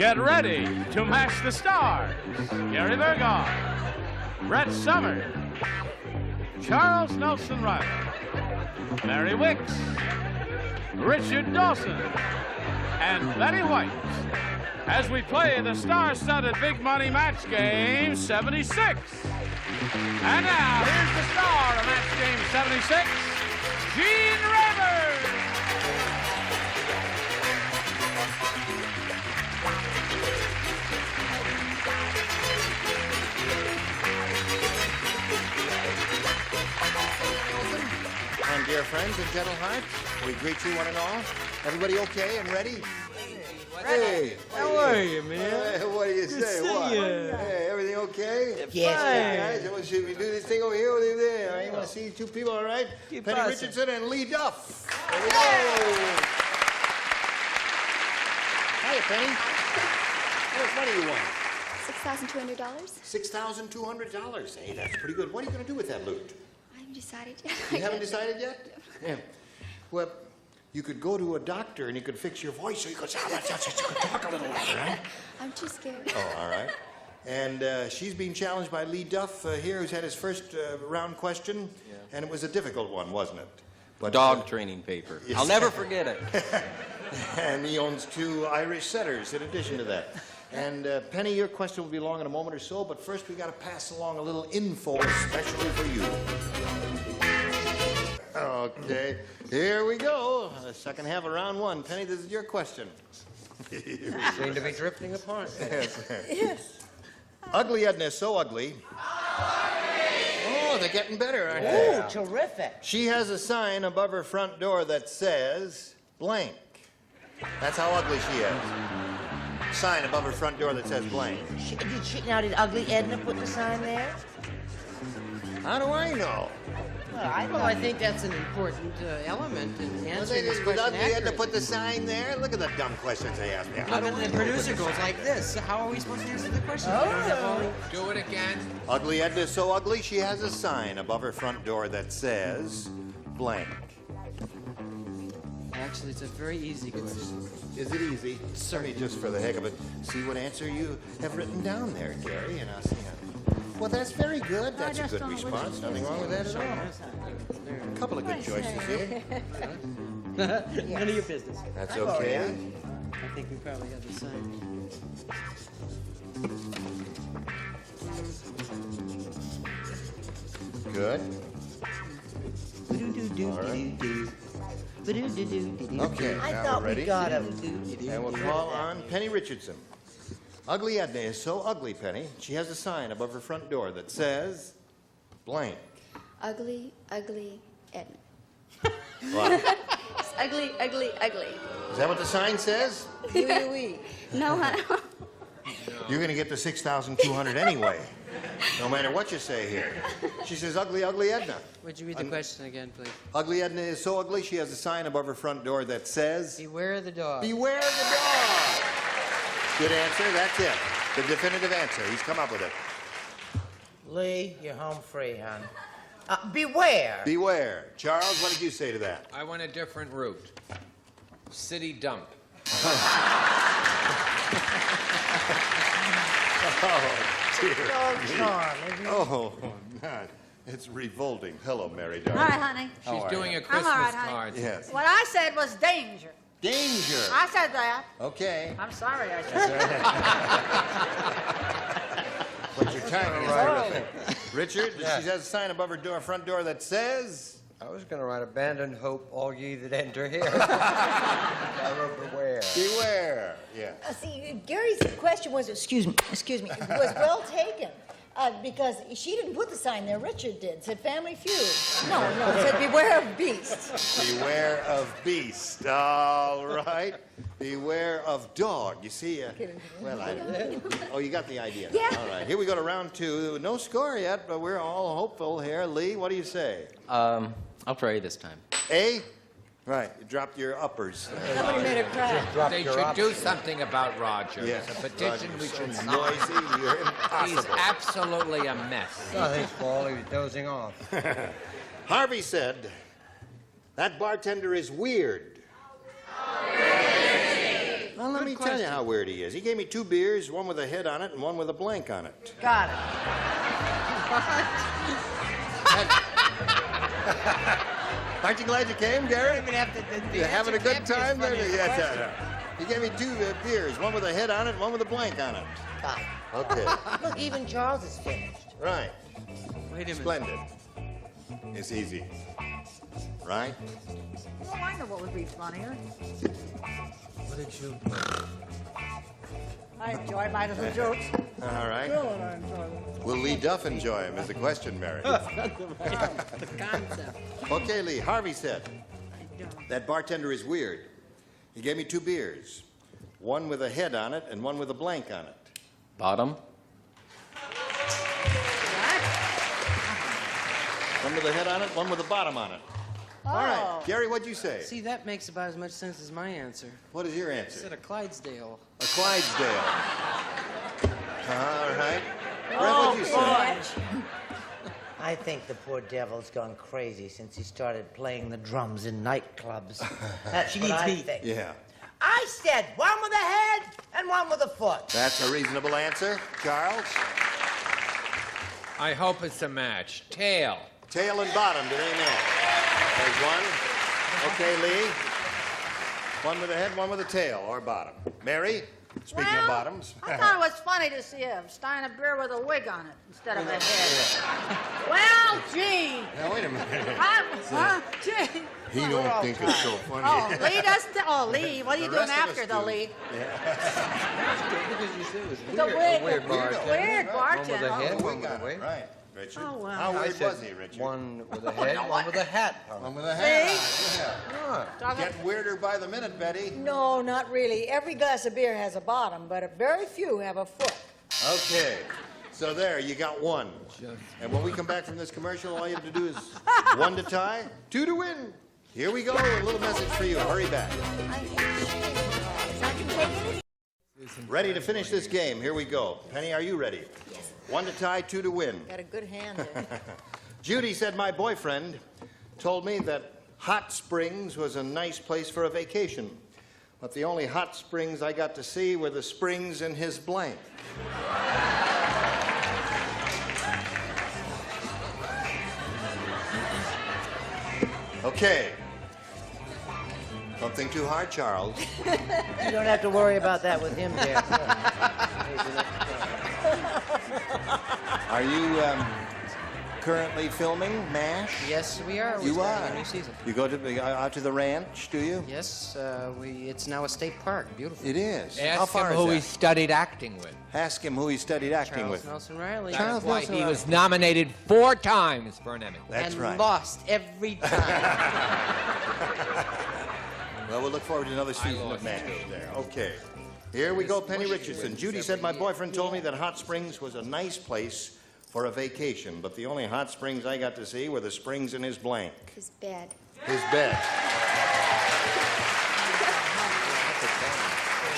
Get ready to match the stars. Gary Burghoff, Brett Summers, Charles Nelson Reilly, Mary Wickes, Richard Dawson, and Betty White as we play the star-studded big money match game 76. And now, here's the star of match game 76, Gene Rivers. And dear friends and gentle hearts, we greet you one and all. Everybody okay and ready? Hey, how are you, man? What do you say? What? Hey, everything okay? Yes. Guys, should we do this thing over here? Over there? You want to see two people, all right? Penny Richardson and Lee Duff. There we go. Hiya, Penny. How much money you won? $6,200. $6,200. Hey, that's pretty good. What are you going to do with that loot? I haven't decided yet. You haven't decided yet? Yeah. Well, you could go to a doctor and he could fix your voice so you could talk a little louder, right? I'm too scared. Oh, all right. And she's being challenged by Lee Duff here, who's had his first round question. Yeah. And it was a difficult one, wasn't it? But, dog training paper. Yes. I'll never forget it. And he owns 2 Irish setters in addition to that. And Penny, your question will be along in a moment or so, but first we got to pass along a little info especially for you. Okay, here we go. The second half of round 1. Penny, this is your question. Seem to be drifting apart. Yes. Ugly Edna is so ugly. Oh, they're getting better, aren't they? Oh, terrific. She has a sign above her front door that says blank. That's how ugly she is. Sign above her front door that says blank. Did Ugly Edna put the sign there? How do I know? Well, I think that's an important element in answering this Did question Ugly Edna accurately. put the sign there? Look at the dumb questions they ask me. Look at the producer goes like this. How are we supposed to answer the question? Do it again. Ugly Edna is so ugly, she has a sign above her front door that says blank. Actually, it's a very easy question. Is it easy? Certainly, just for the heck of it. See what answer you have written down there, Gary, and I'll see how. Well, that's very good. That's a good response. Nothing wrong with that at all. A couple of good choices here. None of your business. That's okay. I think we probably have the sign. Good. All right. Okay, I now thought we're ready. we got him. And we'll call on Penny Richardson. Ugly Edna is so ugly, Penny. She has a sign above her front door that says blank. Ugly, ugly Edna. Wow. It's ugly, ugly, ugly. Is that what the sign says? No, honey. You're going to get the $6,200 anyway, no matter what you say here. She says, ugly, ugly Edna. Would you read the question again, please? Ugly Edna is so ugly, she has a sign above her front door that says... Beware the dog. Beware the dog! Good answer. That's it. The definitive answer. He's come up with it. Lee, you're home free, hon. Beware. Beware. Charles, what did you say to that? I went a different route. City dump. Oh, dear. Dog charm, isn't it? Oh, God. It's revolting. Hello, Mary, darling. Hi, honey. She's doing a I'm Christmas all right, honey. card. Yes. What I said was danger. Danger. I said that. Okay. I'm sorry I said that. But you're timing is terrific. Richard, she has a sign above her front door that says... I was going to write, abandon hope, all ye that enter here. I wrote beware. Beware. Yeah. See, Gary's question was, excuse me, was well taken. Because she didn't put the sign there, Richard did. It said Family Feud. No, it said beware of beast. Beware of beast. All right. Beware of dog. You see, well, oh, you got the idea. Yeah. All right. Here we go to round 2. No score yet, but we're all hopeful here. Lee, what do you say? I'll try this time. A? Right. You dropped your uppers. Somebody made her cry. They should do something about Roger. Yes. It's a petition we Roger's should so sign. noisy. You're impossible. He's absolutely a mess. Nothing's fault, he was dozing off. Harvey said, that bartender is weird. Well, let me tell you how weird he is. He gave me 2 beers, one with a head on it and one with a blank on it. Got it. Aren't you glad you came, Gary? Even after the You having a answer good can't be as time there? funny as the Yes, question. He gave me 2 beers, one with a head on it, one with a blank on it. Okay. Look, even Charles is finished. Right. Wait a minute. Splendid. It's easy. Right? Well, I know what would be funnier. What did you... I enjoy my little jokes. All right. Sure, I enjoy them. Will Lee Duff enjoy him is the question, Mary. The concept. Okay, Lee. Harvey said, that bartender is weird. He gave me 2 beers, one with a head on it and one with a blank on it. Bottom? One with a head on it, one with a bottom on it. All right. Gary, what'd you say? See, that makes about as much sense as my answer. What is your I answer? said a Clydesdale. A Clydesdale. All right. Brett, what'd you say? I think the poor devil's gone crazy since he started playing the drums in nightclubs. That's what I think. Yeah. I said one with a head and one with a foot. That's a reasonable answer. Charles? I hope it's a match. Tail. Tail and bottom, do they match? There's one. Okay, Lee. One with a head, one with a tail, or bottom. Mary, speaking of bottoms. I thought it was funny to see a stein of beer with a wig on it instead of a head. Well, gee. Now, wait a minute. Gee. He don't think it's so funny. Oh, Lee doesn't. Oh, Lee, what are you The doing rest of after us the do. Lee? Because you said it was The wig. Weird bartender. Weird One bartender. with a head, Oh, one we with got a it. wig. Right, Richard. Oh, well. How I weird said was he, Richard? one with a head, one with a hat. One with a hat. See? Yeah. Talking- Getting weirder by the minute, Betty. No, not really. Every glass of beer has a bottom, but very few have a foot. Okay. So there, you got 1. And when we come back from this commercial, all you have to do is 1 to tie, 2 to win. Here we go. A little message for you. Hurry back. Ready to finish this game. Here we go. Penny, are you ready? Yes. 1 to tie, 2 to win. Got a good hand there. Judy said my boyfriend told me that Hot Springs was a nice place for a vacation. But the only hot springs I got to see were the springs in his blank. Okay. Don't think too hard, Charles. You don't have to worry about that with him there. Are you currently filming MASH? Yes, we are. We're You starting are. a new season. You go to out to the ranch, do you? Yes, it's now a state park. Beautiful. It is. How Ask far him who he is that? studied acting with. Ask him who he studied acting Charles with. Nelson Reilly. Charles That's why Nelson he Reilly. was nominated 4 times for an Emmy. That's and right. lost every time. Well, we'll look forward to another season of MASH there. Okay. Here we go, Penny Richardson. Judy said my boyfriend told me that Hot Springs was a nice place for a vacation, but the only hot springs I got to see were the springs in his blank, His bed. his bed.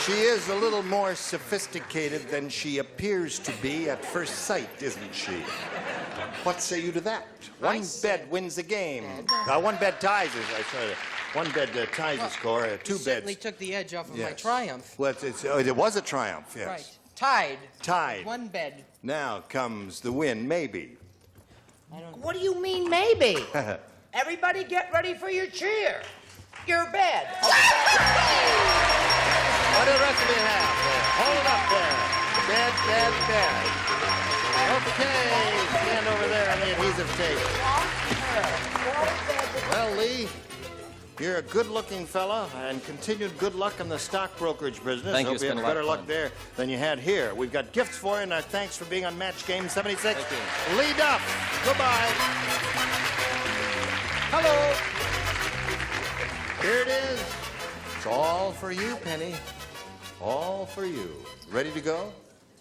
She is a little more sophisticated than she appears to be at first sight, isn't she? What say you to that? One bed wins the game. One bed ties us. One bed ties the score. Two Certainly beds. took the edge off of my Yes. triumph. Well, it was a triumph, yes. Right. Tied. Tied. One bed. Now comes the win, maybe. What do you mean, maybe? Everybody get ready for your cheer. Your bed. What do the rest of you have there? Hold it up there. Bed. Okay, stand over there on the adhesive tape. Well, Lee, you're a good-looking fella, and continued good luck in the stock brokerage business. Thank you. Hope It's you have been a lot better of luck fun. there than you had here. We've got gifts for you, and thanks for being on Match Game 76. Thank you. Lee Duff, goodbye. Hello. Here it is. It's all for you, Penny. All for you. Ready to go?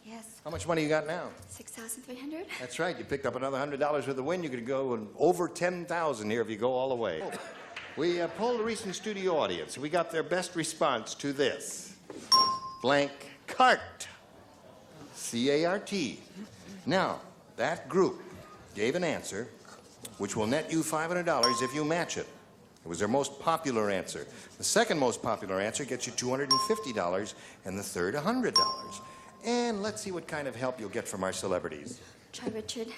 Yes. How much money you got now? 6,300. That's right. You picked up another $100 with the win. You could go over 10,000 here if you go all the way. We polled a recent studio audience. We got their best response to this. Blank cart. C-A-R-T. Now, that group gave an answer which will net you $500 if you match it. It was their most popular answer. The second most popular answer gets you $250, and the third, $100. And let's see what kind of help you'll get from our celebrities. Try Richard.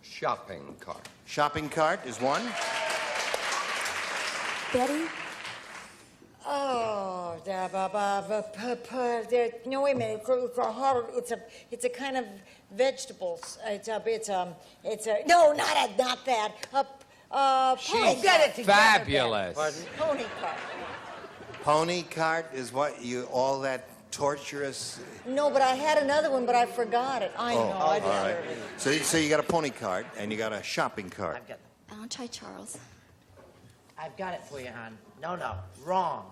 Shopping cart. Shopping cart is one. Betty. Oh, no, wait a minute. It's a kind of vegetables. No, not that. She's get it together, fabulous. Ben. Pony cart. Pony cart is what you, all that torturous. No, but I had another one, but I forgot it. I know. I all right. deserve it. So you got a pony cart and you got a shopping cart. I've got, I'll try Charles. I've got it for you, hon. No, wrong.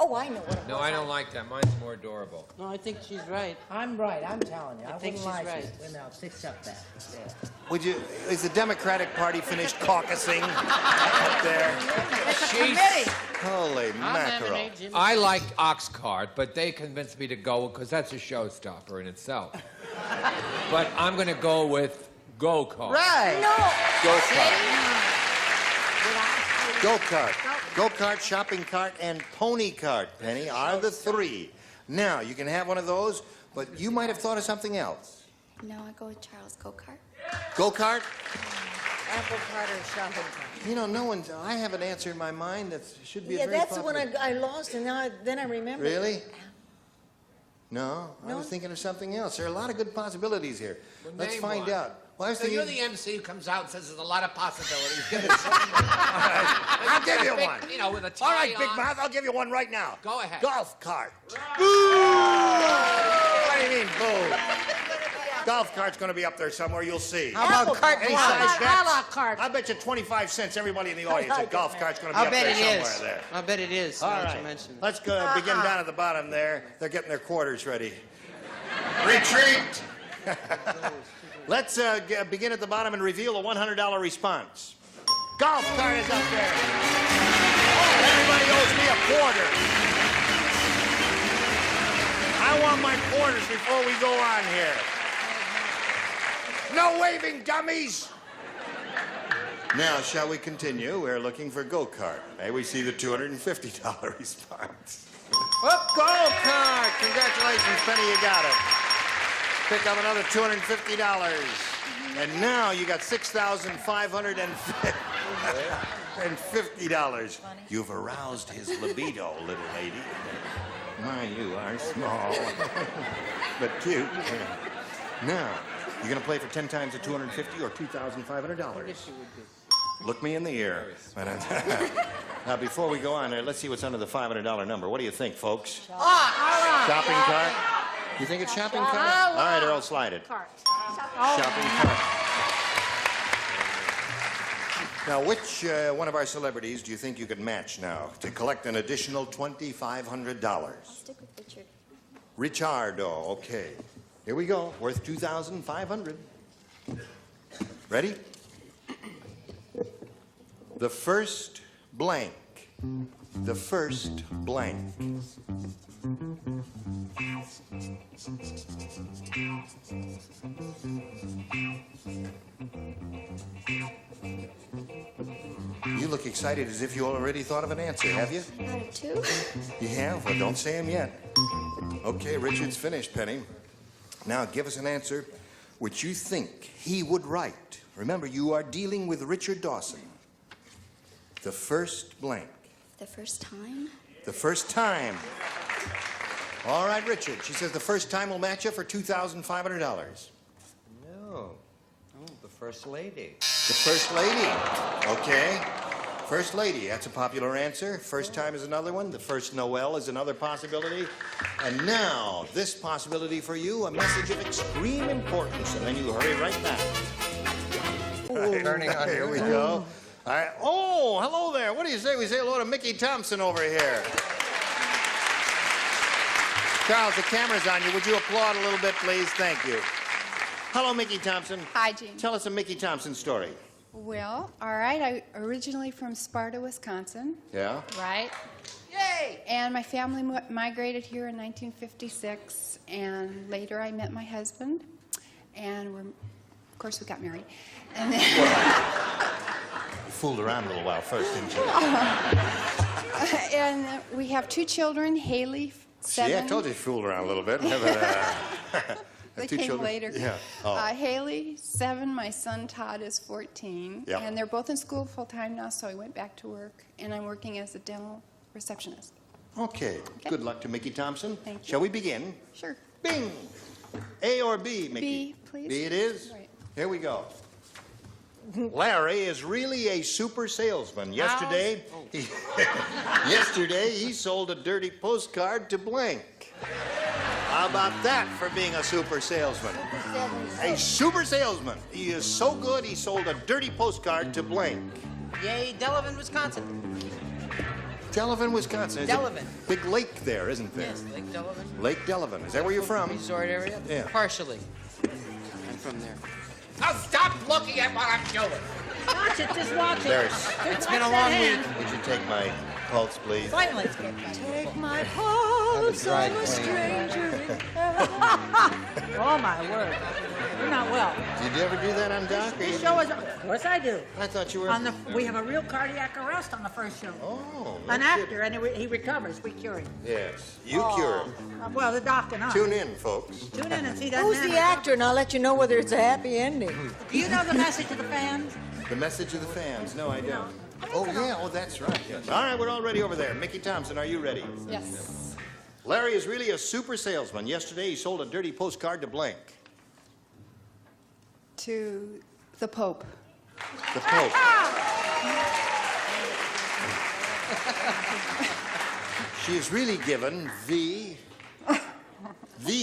Oh, I know what it No, was. I don't like that. Mine's more adorable. No, I think she's right. I'm right, I'm telling you. I think wouldn't lie she's to you. right. Wait a minute, fix up that. There. Would you? Is the Democratic Party finished caucusing up there? She's, Holy mackerel! Nominate Jimmy. I liked ox cart, but they convinced me to go because that's a showstopper in itself. But I'm going to go with go kart. Right. Go kart. Go kart. Go kart, shopping cart, and pony cart, Penny, are the three. Now, you can have one of those, but you might have thought of something else. No, I go with Charles. Go-kart. Go kart? Apple cart or shopping cart. You know, no one's. I have an answer in my mind that should be a Yeah, very that's the one popular. I lost, and then I remember. Really? No, I No? was thinking of something else. There are a lot of good possibilities here. Well, Let's name find one. out. Well, I was So thinking. you're the MC who comes out and says there's a lot of possibilities. I'll give you Big, one. You know, with a tie All right, Big on. Mouth, I'll give you one right now. Go ahead. Golf cart. Boo! What do you mean, boo? Golf cart's going to be up there somewhere. You'll see. How about carte Any blanche? size bets? a la carte. I bet you 25 cents everybody in the audience that golf cart's going to be I'll up bet there it somewhere is. there. I'll bet it is. All Now that right. you mention it. Let's go begin down at the bottom there. They're getting their quarters ready. Retreat! Let's begin at the bottom and reveal a $100 response. Golf cart is up there. Everybody owes me a quarter. I want my quarters before we go on here. No waving, dummies! Now, shall we continue? We're looking for go-kart. May we see the $250 response? Oh, go-kart! Congratulations, Penny, you got it. Pick up another $250. And now you got $6,550. You've aroused his libido, little lady. My, you are small, but cute. Now, you're going to play for 10 times the $250 or $2,500? Look me in the ear. Now, before we go on there, let's see what's under the $500 number. What do you think, folks? Shopping cart? You think it's shopping cart? All right, Earl, slide it. Shopping cart. Now, which one of our celebrities do you think you could match now to collect an additional $2,500? I'll stick with Richard. Richardo, okay. Here we go, worth $2,500. Ready? The first blank. The first blank. You look excited as if you already thought of an answer, have you? I got it too. You have? Well, don't say him yet. Okay, Richard's finished, Penny. Now, give us an answer which you think he would write. Remember, you are dealing with Richard Dawson. The first blank. The first time. The first time. All right, Richard. She says the first time will match you for $2,500. No. Oh, the First Lady. The First Lady. Okay. First Lady, that's a popular answer. First time is another one. The first Noel is another possibility. And now, this possibility for you, a message of extreme importance. And then you hurry right back. Turning on Here we go. All right. Oh, hello there. What do you say we say hello to Mickey Thompson over here? Charles, the camera's on you. Would you applaud a little bit, please? Thank you. Hello, Mickey Thompson. Hi, Gene. Tell us a Mickey Thompson story. Well, all right. I originally from Sparta, Wisconsin. Yeah? Right. Yay! And my family migrated here in 1956, and later I met my husband, and of course, we got married. And then fooled around a little while first, didn't you? And we have 2 children, Haley, 7. See, I told you she fooled around a little bit. They Two came children? later. Yeah. Oh. Haley, 7. My son Todd is 14. Yeah. And they're both in school full time now, so I went back to work. And I'm working as a dental receptionist. Okay. Good luck to Mickey Thompson. Thank you. Shall we begin? Sure. Bing! A or B, Mickey? B, please. B it is? Right. Here we go. Larry is really a super salesman. Yesterday, he sold a dirty postcard to blank. How about that for being a super salesman? A super salesman. He is so good, he sold a dirty postcard to blank. Yay, Delavan, Wisconsin. Delavan, Wisconsin. There's Delavan. a big lake there, isn't there? Yes, Lake Delavan. Lake Delavan. Is that where you're from? Resort area? Yeah. Partially. I'm from there. Now stop looking at what I'm doing. Watch it, just watch it. There's. It's been a long week. Would you take my pulse, please? Finally. Take my pulse, I'm a stranger. Oh, my word. You're not well. Did you ever do that on Doc? or This you- show is, of course I do. I thought you were. We have a real cardiac arrest on the first show. Oh. An no actor, and he recovers. We cure him. kidding. Yes. You cure him. Well, the doc and I. Tune in, folks. Tune in and see that Who's man. the actor? And I'll let you know whether it's a happy ending. Do you know the message to the fans? The message of the fans. No, I don't. Oh, yeah. Oh, that's right. Yes. All right, we're all ready over there. Mickey Thompson, are you ready? Yes. Larry is really a super salesman. Yesterday, he sold a dirty postcard to blank. To the Pope. The Pope. She is really given the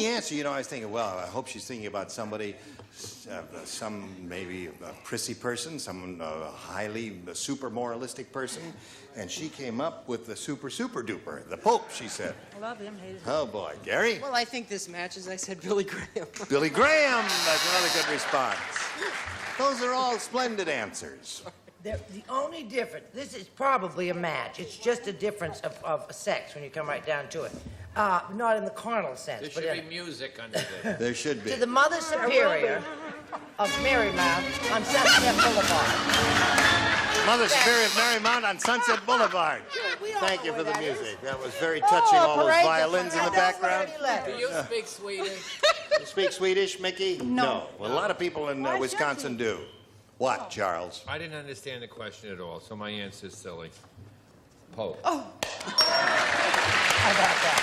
answer. You know, I was thinking, well, I hope she's thinking about somebody, some maybe a prissy person, someone highly super moralistic person, and she came up with the super duper, the Pope, she said. I love him, hate him. Oh, boy. Gary? Well, I think this matches. I said Billy Graham. Billy Graham. That's another good response. Those are all splendid answers. The only difference, this is probably a match. It's just a difference of sex when you come right down to it. Not in the carnal sense, There but should in, be music under there. There should be. to the Mother Superior of Marymount on Sunset Boulevard. Mother Superior of Marymount on Sunset Boulevard. Thank you for the music. That was very touching, all those violins in the background. Do you speak Swedish? You speak Swedish, Mickey? No. Well, a lot of people in Wisconsin do. What, Charles? I didn't understand the question at all, so my answer is silly. Pope. How about that?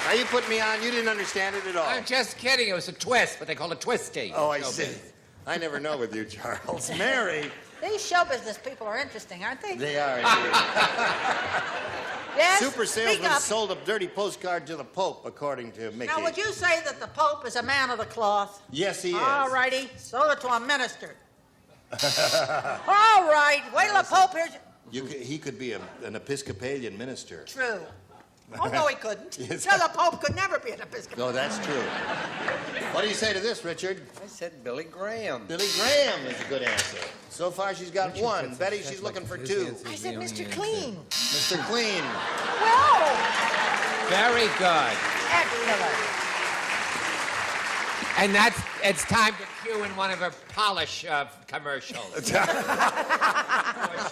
Now, you put me on. You didn't understand it at all. I'm just kidding. It was a twist, but they call it twisty. Oh, I No see. big. I never know with you, Charles. Mary. These show business people are interesting, aren't they? They are indeed. Yes? Super Speak salesman up. sold a dirty postcard to the Pope, according to Mickey. Now, would you say that the Pope is a man of the cloth? Yes, he is. All righty. Sold it to a minister. All right. Wait till the Pope hears. He could be an Episcopalian minister. True. Oh, no, he couldn't. Yes. No, the Pope could never be an Episcopal. No, that's true. What do you say to this, Richard? I said Billy Graham. Billy Graham is a good answer. So far, she's got one. Betty, she's looking for two. I said Mr. Clean. Mr. Clean. Well, Very good. excellent. And it's time to cue in one of her polish commercials. Where she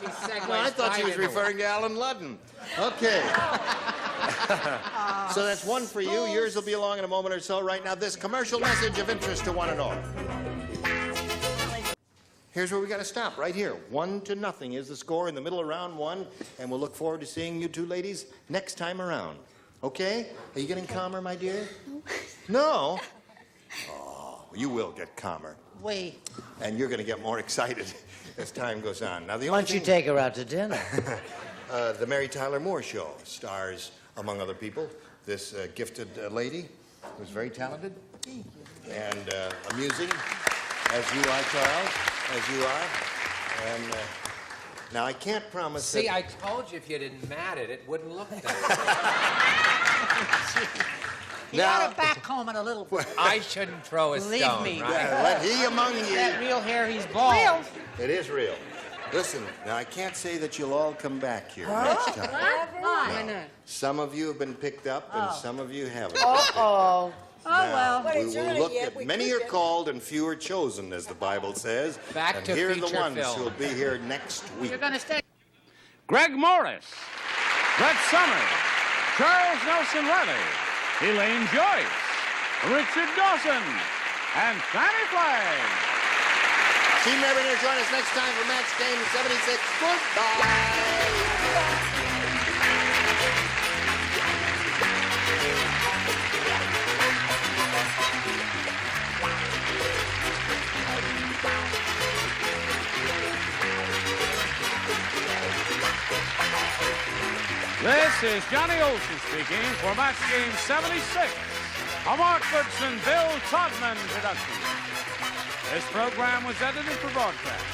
segues No, I thought she right was into it. referring to Alan Ludden. Okay. So that's one for you. Yours will be along in a moment or so. Right now, this commercial message of interest to one and all. Here's where we got to stop, right here. 1-0 is the score in the middle of round one, and we'll look forward to seeing you two ladies next time around. Okay? Are you getting calmer, my dear? No? Oh, you will get calmer. We. And you're going to get more excited as time goes on. Now, the Why only don't you thing... take her out to dinner? The Mary Tyler Moore Show stars, among other people, this gifted lady who's very talented and amusing, as you are, Charles, as you are. And now I can't promise See, that... I told you if you didn't mat it, it wouldn't look that You Now- got to backcomb it a little bit. I shouldn't throw a Believe stone, me. right? Let he among That you... real hair, he's bald. Real. It is real. Listen, now I can't say that you'll all come back here next time. Why not? Some of you have been picked up, and some of you haven't. Uh-oh. Now, But we it's will early look yet. at We many could are get- called and few are chosen, as the Bible says. Back and to here are the feature ones film. who'll be here next week. You're gonna stay. Greg Morris, Brett Summers, Charles Nelson Reilly, Elaine Joyce, Richard Dawson, and Fanny Flagg. Team Never join us next time for Match Game 76. Goodbye. This is Johnny Olson speaking for Match Game 76, a Mark Goodson, Bill Todman production. This program was edited for broadcast